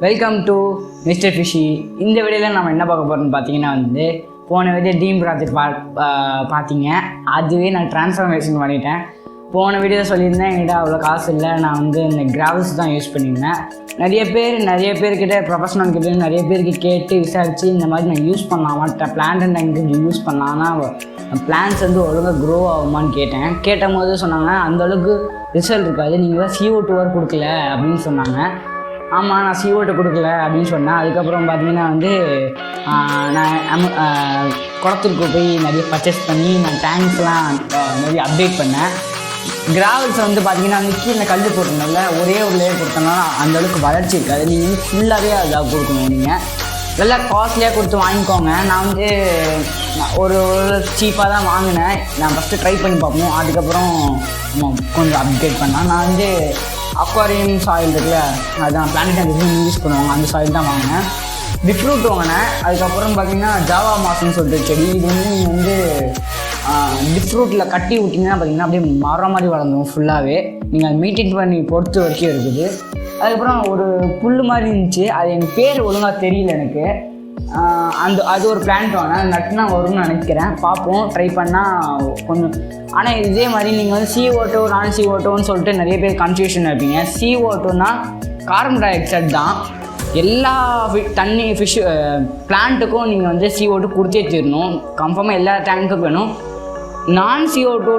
Welcome to mister fishy. இந்த வீடியோவில் நம்ம என்ன பார்க்க போகிறோம்னு பார்த்தீங்கன்னா போன வீடியோ டீம் ப்ராஜெக்ட் பார்த்தீங்க. அதுவே நான் ட்ரான்ஸ்ஃபர்மேஷன் பண்ணிட்டேன். போன வீடியோ சொல்லியிருந்தேன் என்கிட்ட அவ்வளோ காசு இல்லை, நான் இந்த கிராவல்ஸ் தான் யூஸ் பண்ணியிருந்தேன். நிறைய பேர்கிட்ட ப்ரொஃபஷனல் கிட்ட நிறைய பேருக்கு கேட்டு விசாரித்து இந்த மாதிரி நான் யூஸ் பண்ணலாமா, பிளான்ட் அண்ட் டைம் யூஸ் பண்ணலான்னா பிளான்ஸ் ஒழுங்காக க்ரோ ஆகுமான்னு கேட்டும் போது சொன்னாங்க அந்தளவுக்கு ரிசல்ட் இருக்காது, நீங்கள் தான் CO2 கொடுக்கல அப்படின்னு சொன்னாங்க. ஆமாம், நான் CO2 கொடுக்கல அப்படின்னு சொன்னேன். அதுக்கப்புறம் பார்த்தீங்கன்னா நான் குளத்தூருக்கு போய் நிறைய பர்ச்சேஸ் பண்ணி நான் டேங்க்ஸ்லாம் நிறைய அப்டேட் பண்ணேன். கிராவல்ஸ் பார்த்தீங்கன்னா கீழே கல் போட்டிருந்தோம்ல, ஒரே ஒரு லேயர் கொடுத்தோம்னா அந்தளவுக்கு வளர்ச்சி இருக்காது. நீங்கள் ஃபுல்லாகவே அதாக கொடுக்கணும். நீங்கள் நல்லா காஸ்ட்லியாக கொடுத்து வாங்கிக்கோங்க. நான் ஒரு சீப்பாக தான் வாங்கினேன். நான் ஃபஸ்ட்டு ட்ரை பண்ணி பார்ப்போம், அதுக்கப்புறம் கொஞ்சம் அப்டேட் பண்ணேன். நான் அக்வாரியம் சாயில் இருக்குல்ல, அதுதான் பிளானட் யூஸ் பண்ணுவாங்க, அந்த சாயில் தான் வாங்கினேன். டிஃப்ரூட் வாங்கினேன். அதுக்கப்புறம் பார்த்தீங்கன்னா ஜாவா மாஸ்ன்னு சொல்லிட்டு செடி, இது நீங்கள் டிஃப்ரூட்டில் கட்டி விட்டிங்கன்னா பார்த்தீங்கன்னா அப்படியே மரம் மாதிரி வளர்ந்துடும் ஃபுல்லாகவே. நீங்கள் அதை மெயின்டைன் பண்ணி பொறுத்த வரைக்கும் இருக்குது. அதுக்கப்புறம் ஒரு புல் மாதிரி இருந்துச்சு, அது எனக்கு பேர் ஒழுங்காக தெரியல எனக்கு. அது ஒரு பிளான்ட் வாங்கினேன், நட்டுனா வரும்னு நினைக்கிறேன். பார்ப்போம், ட்ரை பண்ணால் கொஞ்சம். ஆனால் இதே மாதிரி நீங்கள் CO2 நான் CO2ன்னு சொல்லிட்டு நிறைய பேர் கன்ஃபியூஷன் இருப்பீங்க. CO2னா கார்பன் டை ஆக்சைடு தான். எல்லா தண்ணி ஃபிஷ் பிளான்ட்டுக்கும் நீங்கள் CO2 கொடுத்தே தீரணும். கன்ஃபார்மாக எல்லா டேங்க்குக்கும் வேணும். நான் CO2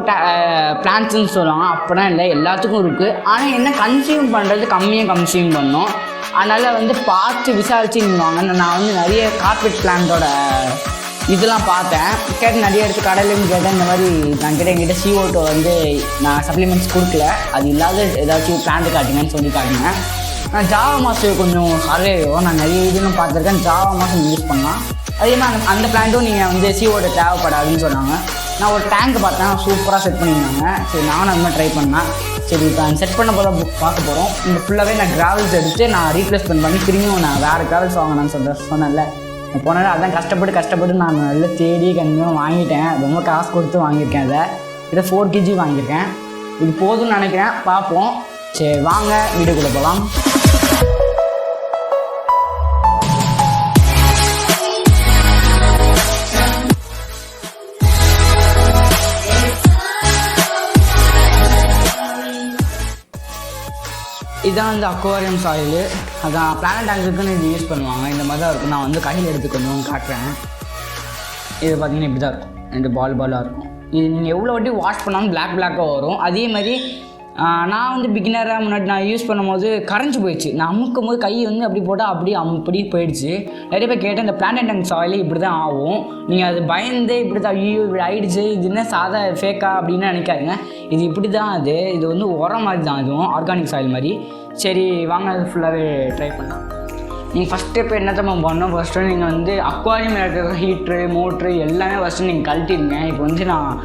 பிளான்ட்ஸ்ன்னு சொல்லுவாங்க, அப்படின்னா இல்லை, எல்லாத்துக்கும் இருக்குது. ஆனால் என்ன கன்சியூம் பண்ணுறது கம்மியாக கன்சியூம் பண்ணணும். அதனால் பார்த்து விசாரிச்சு வாங்க. நான் நிறைய கார்பெட் பிளான்ட்டோட இதெல்லாம் பார்த்தேன், கேட்டு நிறைய இடத்து கடையிலேருந்து கேட்டேன். இந்த மாதிரி நான் என்கிட்ட CO2 நான் சப்ளிமெண்ட்ஸ் கொடுக்கல, அது இல்லாத ஏதாச்சும் பிளான்ட்டு காட்டிங்கன்னு சொல்லி காட்டினேன். நான் ஜாவா மாஸ் கொஞ்சம் சர்வேவும் நான் நிறைய இதுன்னு பார்த்துருக்கேன். ஜாவா மாஸ் யூஸ் பண்ணலாம். அதே மாதிரி அந்த பிளான்ட்டும் நீங்கள் CO2 தேவைப்படாதுன்னு சொன்னாங்க. நான் ஒரு டேங்க் பார்த்தேன், சூப்பராக செட் பண்ணியிருந்தாங்க. சரி, நானும் அந்த மாதிரி ட்ரை பண்ணேன். சரி, இப்போ செட் பண்ண போல பார்க்க போகிறோம். இந்த ஃபுல்லாகவே நான் கிராவல்ஸ் எடுத்து நான் ரீப்ளேஸ்மெண்ட் பண்ணி திரும்பியும் நான் வேறு கிராவல்ஸ் வாங்கினேன்னு சொன்னேன்ல. போனால அதான் கஷ்டப்பட்டு நான் நல்லா தேடி கண்டிப்பாக வாங்கிட்டேன். ரொம்ப காசு கொடுத்து வாங்கியிருக்கேன். இதை 4 kg வாங்கியிருக்கேன். இது போதும்னு நினைக்கிறேன், பார்ப்போம். சரி, வாங்க வீடியோக்குள்ளே போகலாம். இதுதான் அக்வாரியம் சாயில். அதான் பிளானட் டேங்குக்குன்னு இது யூஸ் பண்ணுவாங்க. இந்த மாதிரி தான் இருக்கும். நான் கையில் எடுத்து கொஞ்சம் காட்டுறேன். இது பார்த்திங்கன்னா இப்படி தான் இருக்கும். 2 பாலாக இருக்கும். இது நீங்கள் எவ்வளோ வாட்டி வாஷ் பண்ணாலும் பிளாக்காக வரும். அதே மாதிரி நான் பிகினராக முன்னாடி நான் யூஸ் பண்ணும்போது கரைஞ்சி போயிடுச்சு. நான் அமுக்கும் போது கை அப்படி போட்டால் அப்படி போயிடுச்சு. நிறைய பேர் கேட்டேன், இந்த பிளானட் டேங்க் சாயில் இப்படி தான் ஆகும், நீங்கள் அது பயந்து இப்படி தான் ஐயோ இப்படி ஆகிடுச்சு, இது என்ன சாதா ஃபேக்கா அப்படின்னு நினைக்காதுங்க. இது இப்படி தான். இது உரம் மாதிரி தான், இதுவும் ஆர்கானிக் சாயில் மாதிரி. சரி, வாங்க அது ஃபுல்லாகவே ட்ரை பண்ணலாம். நீங்கள் ஃபஸ்ட்டு இப்போ என்ன தான் பண்ணோம், ஃபஸ்ட்டு நீங்கள் அக்வாரியம் இருக்கிற ஹீட்ரு மோட்ரு எல்லாமே ஃபஸ்ட்டு நீங்கள் கழட்டிடுங்க. இப்போ நான்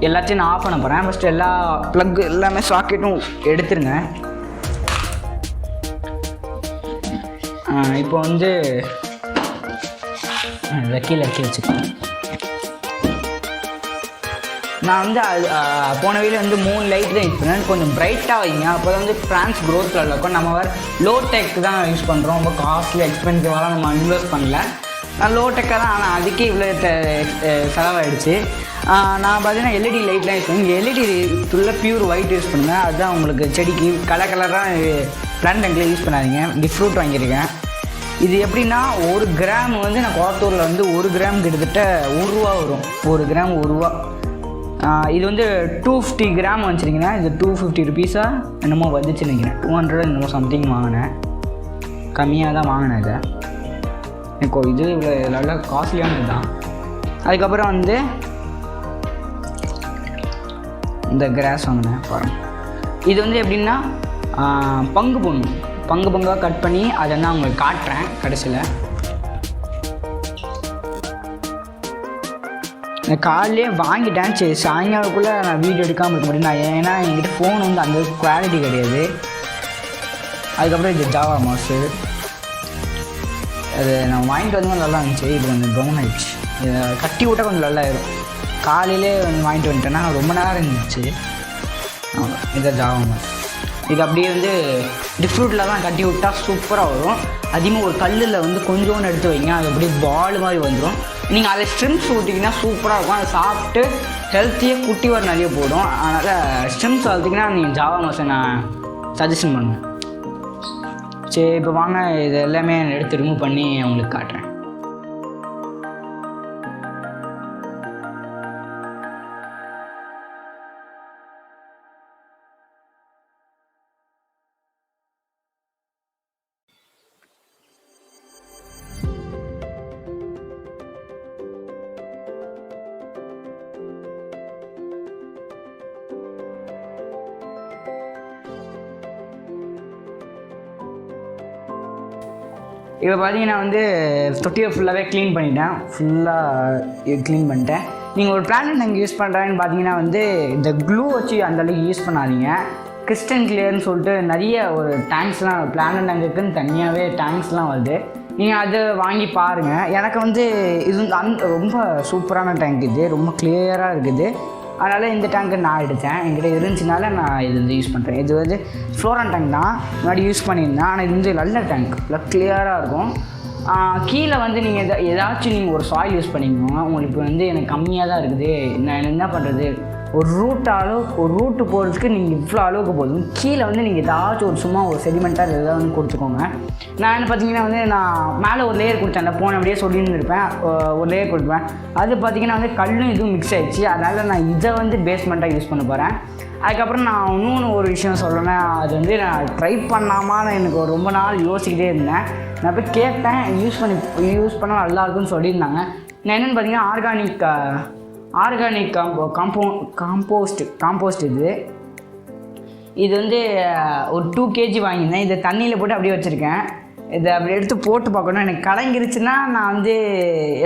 எல்லாத்தையும் நான் ஆஃப் பண்ண போகிறேன். ஃபஸ்ட்டு எல்லா ப்ளக்கு எல்லாமே சாக்கெட்டும் எடுத்துருங்க. இப்போ கீழே வச்சுக்கோங்க. நான் போன வீடியோ 3 லைட் தான் யூஸ் பண்ணேன். கொஞ்சம் பிரைட்டாக வைங்க, அப்போ தான் பிளான்ஸ் க்ரோத்தில் இருக்கும். நம்ம லோ டெக் தான் யூஸ் பண்ணுறோம், ரொம்ப காஸ்ட்லி எக்ஸ்பென்சிவாக நம்ம இன்வெஸ்ட் பண்ணல. நான் லோ டெக்காக தான், ஆனால் அதுக்கே இவ்வளோ செலவாயிடுச்சு. நான் பார்த்தீங்கன்னா LED லைட்லாம் யூஸ் பண்ணுவேன். LED ஃபுல்லாக பியூர் ஒயிட் யூஸ் பண்ணுங்கள், அதுதான் உங்களுக்கு செடிக்கு கலராக பிளான்ட் டேங்கில் யூஸ் பண்ணாதீங்க. டிஃப்ரூட் வாங்கியிருக்கேன். இது எப்படின்னா 1 கிராம் நான் கோத்தூரில் 1 கிராம் கிட்டத்தட்ட ₹1 வரும். 1 கிராம் ₹1. இது 250 கிராம் வச்சுருக்கீங்கன்னா இது 250 ருபீஸாக என்னமோ வந்துச்சு நினைக்கிறேன். 200 என்னமோ சம்திங் வாங்கினேன், கம்மியாக தான் வாங்கினேன். இதை எனக்கு இது இவ்வளோ நல்லா காஸ்ட்லியானது தான். அதுக்கப்புறம் இந்த கிராஸ் வாங்கினேன் பாருங்கள். இது எப்படின்னா பங்காக கட் பண்ணி அதை நான் உங்களுக்கு காட்டுறேன் கடைசியில். நான் காலையிலே வாங்கிட்டேன். சரி, சாயங்காலக்குள்ளே நான் வீடியோ எடுக்காமல் இருக்க முடியும். ஏன்னா என்கிட்ட ஃபோன் அந்த குவாலிட்டி கிடையாது. அதுக்கப்புறம் இது ஜாவா மாஸு, அது நான் வாங்கிட்டு நல்லா இருந்துச்சு. இது கொஞ்சம் ப்ரௌன் ஆகிடுச்சு. இதை கட்டி விட்டால் கொஞ்சம் நல்லா ஆயிடும். காலையிலே வாங்கிட்டு வந்துட்டேன்னா ரொம்ப நேரம் இருந்துச்சு. இதை ஜாவா மாஸ். இது அப்படியே வந்து டிஃப்ரூட்டில் தான் கட்டி விட்டால் சூப்பராக வரும். அதிகமாக ஒரு கல்லில் வந்து கொஞ்சோன்னு எடுத்து வைங்க, அது அப்படியே பால் மாதிரி வந்துடும். நீங்கள் அதை ஸ்ட்ரிம்ஸ் ஊட்டிங்கன்னா சூப்பராக இருக்கும். அதை சாப்பிட்டு ஹெல்த்தியாக குட்டி வர நிறைய போடும். அதனால் ஸ்ட்ரிம்ஸ் வளர்த்திங்கன்னா நீங்கள் ஜாவா மாசை நான் சஜஷன் பண்ணுவேன். சரி, இப்போ வாங்க இது எல்லாமே எடுத்து ரிமூவ் பண்ணி உங்களுக்கு காட்டுறேன். இப்போ பார்த்தீங்கன்னா வந்து தொட்டியை ஃபுல்லாகவே க்ளீன் பண்ணிட்டேன். நீங்கள் ஒரு பிளானட் டேங்க் யூஸ் பண்ணுறாங்கன்னு பார்த்தீங்கன்னா வந்து இந்த க்ளூ வச்சு அந்தளவுக்கு யூஸ் பண்ணாதீங்க. கிறிஸ்டன் கிளியர்னு சொல்லிட்டு நிறைய ஒரு டேங்க்ஸ்லாம் பிளானட் டேங்குக்குன்னு தனியாகவே டேங்க்ஸ்லாம் வருது. நீங்கள் அதை வாங்கி பாருங்கள். எனக்கு வந்து இது ரொம்ப சூப்பரான டேங்க், இது ரொம்ப கிளியராக இருக்குது. அதனால் இந்த டேங்க்கு நான் எடுத்தேன். என்கிட்ட இருந்துச்சுனால நான் இது வந்து யூஸ் பண்ணுறேன். இது வந்து ஃப்ளோரான் டேங்க் தான், முன்னாடி யூஸ் பண்ணியிருந்தேன். ஆனால் இது வந்து நல்ல டேங்க், நல்லா கிளியராக இருக்கும். கீழே வந்து நீங்கள் ஏதாச்சும் நீங்கள் ஒரு சாயில் யூஸ் பண்ணிக்கோங்க. உங்களுக்கு வந்து எனக்கு கம்மியாக தான் இருக்குது, நான் என்ன பண்ணுறது, ஒரு ரூட்டு போகிறதுக்கு நீங்கள் இவ்வளோ அளவுக்கு போதும். கீழே வந்து நீங்கள் ஏதாச்சும் ஒரு சும்மா ஒரு செடிமெண்ட்டாக ஏதாவது வந்து கொடுத்துக்கோங்க. நான் என்ன பார்த்தீங்கன்னா வந்து நான் மேலே ஒரு லேயர் கொடுத்தேன், போன அப்படியே சொல்லியிருந்துருப்பேன், ஒரு லேயர் கொடுப்பேன். அது பார்த்திங்கன்னா வந்து கல்லும் இதுவும் மிக்ஸ் ஆகிடுச்சு. அதனால் நான் இதை வந்து பேஸ்மெண்ட்டாக யூஸ் பண்ண போகிறேன். அதுக்கப்புறம் நான் இன்னொன்று ஒரு விஷயம் சொல்லணும்னா, அது வந்து நான் ட்ரை பண்ணாமல் எனக்கு ரொம்ப நாள் யோசிக்கிட்டே இருந்தேன். நான் போய் கேட்டேன், யூஸ் பண்ணால் நல்லாயிருக்குன்னு சொல்லியிருந்தாங்க. நான் என்னென்னு பார்த்தீங்கன்னா ஆர்கானிக் காம்போஸ்ட் இது வந்து ஒரு 2 kg வாங்கியிருந்தேன். இதை தண்ணியில் போட்டு அப்படியே வச்சுருக்கேன். இதை அப்படி எடுத்து போட்டு பார்க்கணும். எனக்கு கலங்கிருச்சுன்னா நான் வந்து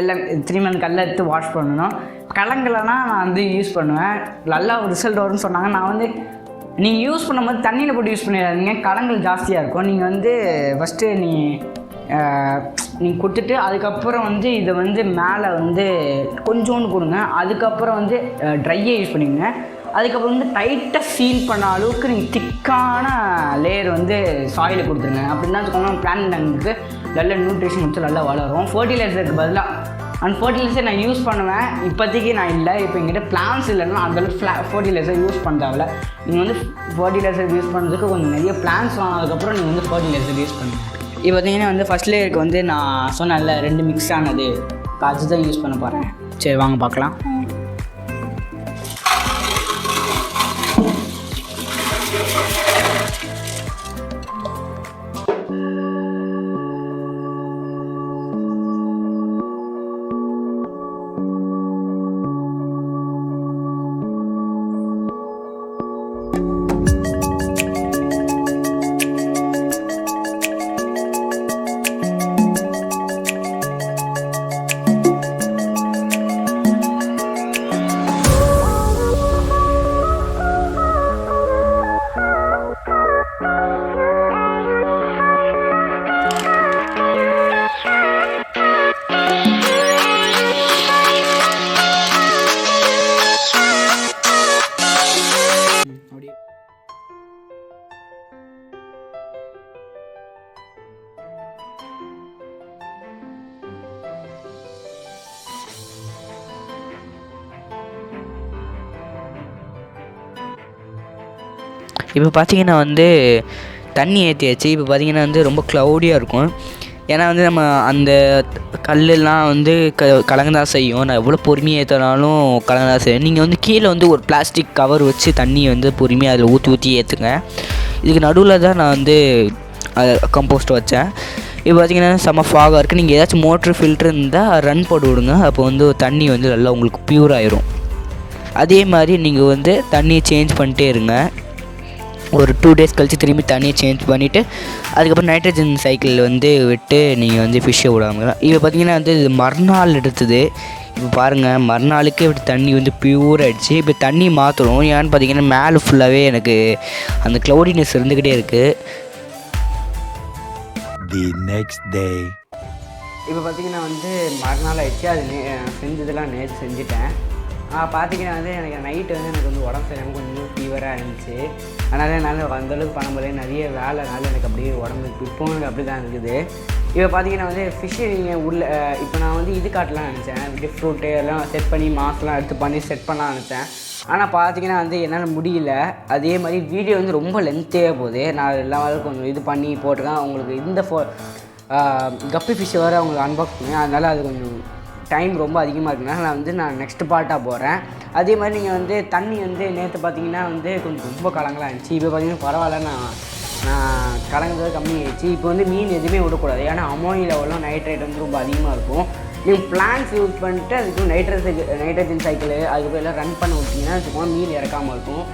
எல்லாம் திரும்பி அந்த கல்லை எடுத்து வாஷ் பண்ணணும். கலங்கலைன்னா நான் வந்து யூஸ் பண்ணுவேன். நல்லா ஒரு ரிசல்ட் வரும்னு சொன்னாங்க. நான் வந்து நீங்கள் யூஸ் பண்ணும்போது தண்ணியில் போட்டு யூஸ் பண்ணிடாதீங்க, கலங்கள் ஜாஸ்தியாக இருக்கும். நீங்கள் வந்து ஃபஸ்ட்டு நீங்கள் கொடுத்துட்டு அதுக்கப்புறம் வந்து இதை வந்து மேலே வந்து கொஞ்சோண்டு கொடுங்க. அதுக்கப்புறம் வந்து ட்ரையை யூஸ் பண்ணிக்கோங்க. அதுக்கப்புறம் வந்து டைட்டாக சீல் பண்ண அளவுக்கு நீங்கள் திக்கான லேயர் வந்து சாயிலை கொடுத்துருங்க. அப்படின்னா வச்சுக்கோங்க, பிளான்ட் டேங்க்கு நல்ல நியூட்ரிஷன் வச்சு நல்லா வளரும். ஃபர்டிலைசருக்கு பதிலாக அந்த ஃபர்டிலைசர் நான் யூஸ் பண்ணுவேன். இப்போதைக்கு நான் இல்லை, இப்போ எங்கிட்ட பிளான்ஸ் இல்லைன்னா அந்தளவுக்கு ஃபர்டிலைசர் யூஸ் பண்ணுறாவில்ல. நீங்கள் வந்து ஃபர்டிலைசர் யூஸ் பண்ணுறதுக்கு கொஞ்சம் நிறைய பிளான்ஸ் வாங்கினதுக்கப்புறம் நீங்கள் வந்து ஃபர்டிலைசர் யூஸ் பண்ணுங்கள். இப்போ பார்த்தீங்கன்னா வந்து ஃபஸ்ட் லேயருக்கு வந்து நான் சொன்னேன்ல 2 மிக்ஸ் ஆனது, அதுதான் யூஸ் பண்ண போகிறேன். சரி வாங்க பார்க்கலாம். இப்போ பார்த்தீங்கன்னா வந்து தண்ணி ஏற்றியாச்சு. இப்போ பார்த்தீங்கன்னா வந்து ரொம்ப க்ளவுடியாக இருக்கும். ஏன்னா வந்து நம்ம அந்த கல்லெல்லாம் வந்து கலங்க தான் செய்யும். நான் எவ்வளோ பொறுமையாக ஏற்றினாலும் கலங்க தான் செய்யும். நீங்கள் வந்து கீழே வந்து ஒரு பிளாஸ்டிக் கவர் வச்சு தண்ணியை வந்து பொறுமையாக அதில் ஊற்றி ஏற்றுங்க. இதுக்கு நடுவில் தான் நான் வந்து கம்போஸ்ட் வச்சேன். இப்போ பார்த்தீங்கன்னா செம்ம ஃபாகாக இருக்குது. நீங்கள் ஏதாச்சும் மோட்ரு ஃபில்ட்ரு இருந்தால் ரன் போட்டு விடுங்க. அப்போ வந்து தண்ணி வந்து நல்லா உங்களுக்கு ப்யூர் ஆயிரும். அதே மாதிரி நீங்கள் வந்து தண்ணியை சேஞ்ச் பண்ணிட்டே இருங்க. ஒரு 2 days கழித்து திரும்பி தண்ணியை சேஞ்ச் பண்ணிவிட்டு அதுக்கப்புறம் நைட்ரஜன் சைக்கிள் வந்து விட்டு நீங்கள் வந்து ஃபிஷ்ஷை விடாமல். இப்போ பார்த்திங்கன்னா வந்து இது மறுநாள் எடுத்தது. இப்போ பாருங்கள், மறுநாளுக்கு இப்படி தண்ணி வந்து ப்யூர் ஆகிடுச்சு. இப்போ தண்ணி மாற்றணும். ஏன்னு பார்த்தீங்கன்னா மேலே ஃபுல்லாகவே எனக்கு அந்த க்ளவுடினஸ் இருந்துக்கிட்டே இருக்குது. The next day. இப்போ பார்த்திங்கன்னா வந்து மறுநாள் ஆகிடுச்சு. அது செஞ்சதெல்லாம் நேற்று செஞ்சுட்டேன். பார்த்தீங்கன்னா வந்து எனக்கு நைட்டு வந்து எனக்கு வந்து உடம்பு சரியாமல் கொஞ்சம் ஃபீவராக இருந்துச்சு. அதனால் என்னால் அந்தளவுக்கு பண்ண முடியல. நிறைய வேலைனால எனக்கு அப்படியே உடம்பு இப்போவும் எனக்கு அப்படி தான் இருக்குது. இப்போ பார்த்தீங்கன்னா வந்து ஃபிஷ்ஷு நீங்கள் உள்ள இப்போ நான் வந்து இது காட்டலாம்னு நினச்சேன். இப்படி ஃப்ரூட்டு எல்லாம் செட் பண்ணி மாஸ்லாம் எடுத்து பண்ணி செட் பண்ணலாம்னு நினச்சேன். ஆனால் பார்த்தீங்கன்னா வந்து என்னால் முடியல. அதே மாதிரி வீடியோ வந்து ரொம்ப லென்த்தே போகுது. நான் எல்லா கொஞ்சம் இது பண்ணி போட்டிருக்கேன். உங்களுக்கு இந்த கப்பி ஃபிஷ் வேறு உங்களுக்கு அன்பாக்ஸ் பண்ணுவேன். அதனால் அது கொஞ்சம் டைம் ரொம்ப அதிகமாக இருக்குனால நான் நெக்ஸ்ட் பார்ட்டாக போகிறேன். அதே மாதிரி நீங்கள் வந்து தண்ணி வந்து நேற்று பார்த்தீங்கன்னா வந்து கொஞ்சம் ரொம்ப கலங்கலாக இருந்துச்சு. இப்போ பார்த்தீங்கன்னா பரவாயில்ல, நான் கலங்குறது கம்மியாகிடுச்சு. இப்போ வந்து மீன் எதுவுமே விடக்கூடாது. ஏன்னா அமோனியா லெவலும் நைட்ரேட் வந்து ரொம்ப அதிகமாக இருக்கும். நீங்கள் பிளான்ஸ் யூஸ் பண்ணிட்டு அதுக்கு நைட்ரஜன் சைக்கிள் அதுக்கப்புறம் எல்லாம் ரன் பண்ண விட்டிங்கன்னா அதுக்கு மீன் இறக்காமல் இருக்கும்.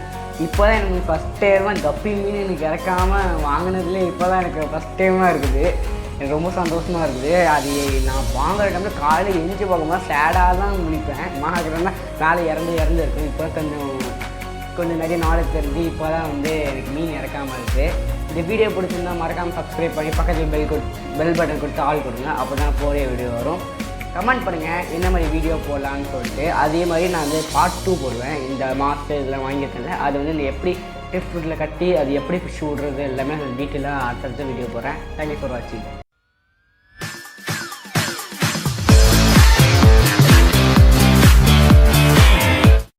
இப்போ தான் எனக்கு ஃபஸ்ட் டைமாக கப்பி மீன் எனக்கு இறக்காமல் வாங்கினதுலேயே இப்போ தான் எனக்கு ஃபஸ்ட் டைமாக இருக்குது. எனக்கு ரொம்ப சந்தோஷமாக இருக்குது. அது நான் வாங்குற டைமில் காலையில் எழுந்திரிச்சு பார்க்கும்போது சேடாக தான் முடிப்பேன். மாக்கிறேன்னா வேலை இறந்து இருக்கும். இப்போ கொஞ்சம் நிறைய நாலேஜ் தெரிஞ்சு இப்போ தான் வந்து எனக்கு மீன் இறக்காமல் இருக்குது. இந்த வீடியோ பிடிச்சிருந்தா மறக்காமல் சப்ஸ்கிரைப் பண்ணி பக்கத்தில் பெல் பட்டன் கொடுத்து ஆள் கொடுங்க. அப்போ தான் போகிற வீடியோ வரும். கமெண்ட் பண்ணுங்கள் என்ன மாதிரி வீடியோ போடலான்னு சொல்லிட்டு. அதே மாதிரி நான் வந்து பார்ட் 2 போடுவேன். இந்த மாஸ்டர் இதெல்லாம் வாங்கியிருக்கேன்ல, அது வந்து இந்த எப்படி டிஃப்ட்டில் கட்டி அது எப்படி ஃபிஷ் விடுறது எல்லாமே டீட்டெயிலாக அடுத்தடுத்த வீடியோ போடுறேன். தேங்க்யூ ஃபார் வாட்சிங்.